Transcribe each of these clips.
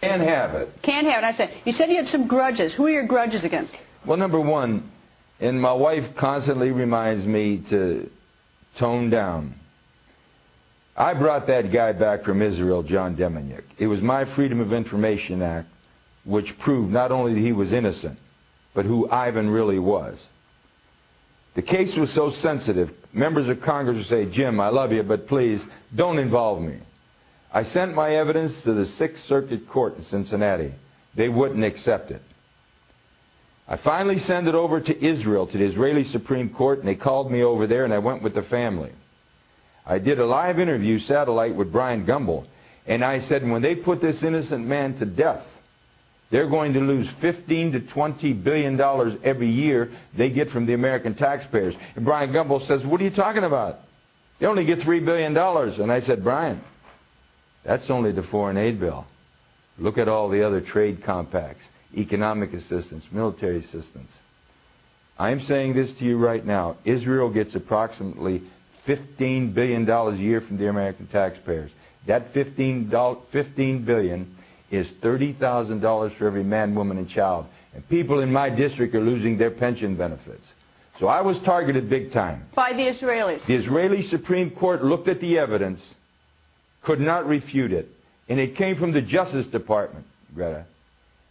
Can't have it. Can't have it. I said, you said you had some grudges. Who are your grudges against? Well, number one, and my wife constantly reminds me to tone down. I brought that guy back from Israel, John Deminick. It was my Freedom of Information Act which proved not only that he was innocent, but who Ivan really was. The case was so sensitive, members of Congress would say, Jim, I love you, but please, don't involve me. I sent my evidence to the Sixth Circuit Court in Cincinnati. They wouldn't accept it. I finally sent it over to Israel, to the Israeli Supreme Court, and they called me over there, and I went with the family. I did a live interview, satellite, with Brian Gumbel, and I said, when they put this innocent man to death, they're going to lose $15 to $20 billion every year they get from the American taxpayers. And Brian Gumbel says, what are you talking about? They only get $3 billion. And I said, Brian, that's only the foreign aid bill. Look at all the other trade compacts, economic assistance, military assistance. I'm saying this to you right now. Israel gets approximately $15 billion a year from the American taxpayers. That $15 billion is $30,000 for every man, woman, and child. And people in my district are losing their pension benefits. So I was targeted big time. By the Israelis? The Israeli Supreme Court looked at the evidence, could not refute it. And it came from the Justice Department, Greta.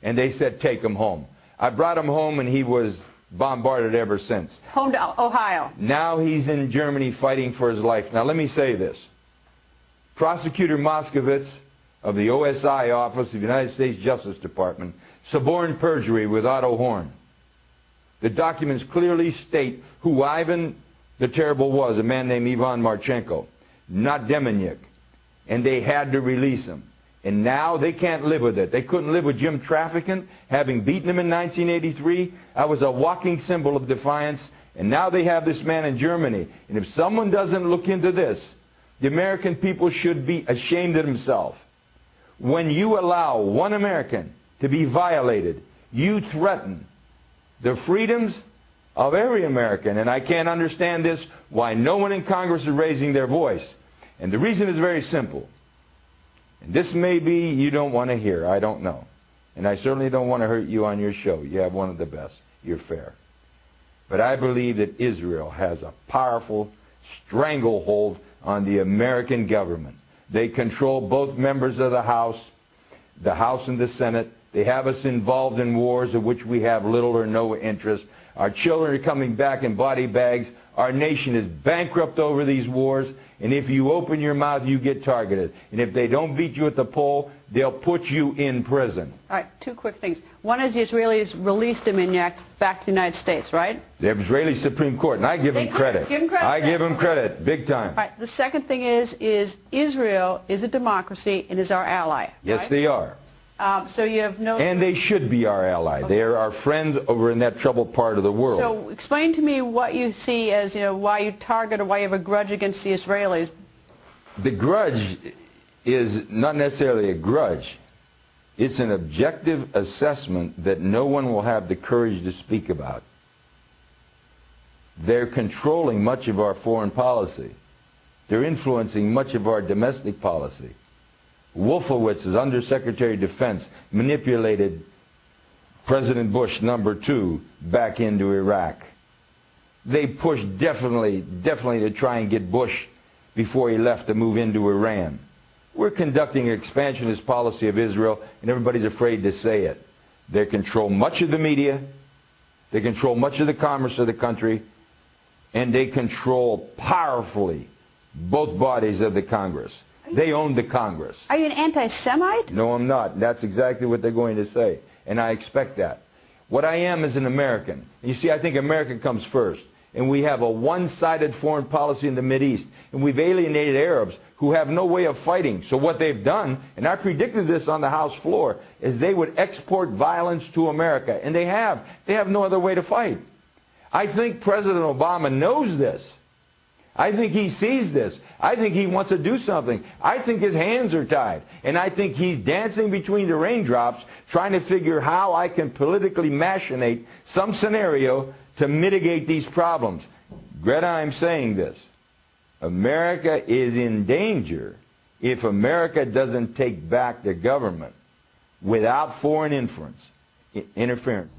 And they said, take him home. I brought him home, and he was bombarded ever since. Home to Ohio. Now he's in Germany fighting for his life. Now let me say this. Prosecutor Moskowitz of the OSI Office of the United States Justice Department suborned perjury with Otto Horn. The documents clearly state who Ivan the Terrible was, a man named Ivan Marchenko, not Deminick. And they had to release him. And now they can't live with it. They couldn't live with Jim Traficant, having beaten him in 1983. I was a walking symbol of defiance. And now they have this man in Germany. And if someone doesn't look into this, the American people should be ashamed of themselves. When you allow one American to be violated, you threaten the freedoms of every American. And I can't understand this, why no one in Congress is raising their voice. And the reason is very simple. And this may be you don't want to hear, I don't know. And I certainly don't want to hurt you on your show. You have one of the best. You're fair. But I believe that Israel has a powerful stranglehold on the American government. They control both members of the House and the Senate. They have us involved in wars of which we have little or no interest. Our children are coming back in body bags. Our nation is bankrupt over these wars. And if you open your mouth, you get targeted. And if they don't beat you at the poll, they'll put you in prison. All right, two quick things. One is the Israelis released Deminick back to the United States, right? The Israeli Supreme Court, and I give them credit. Give them credit. I give them credit, big time. All right, the second thing is Israel is a democracy and is our ally. Yes, right? they are. So you have no... And they should be our ally. Okay. They are our friend over in that troubled part of the world. So explain to me what you see as, why you target or why you have a grudge against the Israelis. The grudge is not necessarily a grudge. It's an objective assessment that no one will have the courage to speak about. They're controlling much of our foreign policy. They're influencing much of our domestic policy. Wolfowitz, as Undersecretary of Defense, manipulated President Bush #2 back into Iraq. They pushed definitely to try and get Bush before he left to move into Iran. We're conducting an expansionist policy of Israel, and everybody's afraid to say it. They control much of the media, they control much of the commerce of the country, and they control powerfully both bodies of the Congress. They own the Congress. Are you an anti-Semite? No, I'm not. That's exactly what they're going to say, and I expect that. What I am is an American. And you see, I think America comes first. And we have a one-sided foreign policy in the Mideast. And we've alienated Arabs who have no way of fighting. So what they've done, and I predicted this on the House floor, is they would export violence to America. And they have. They have no other way to fight. I think President Obama knows this. I think he sees this. I think he wants to do something. I think his hands are tied. And I think he's dancing between the raindrops, trying to figure how I can politically machinate some scenario to mitigate these problems. Greta, I'm saying this. America is in danger if America doesn't take back the government. without foreign interference.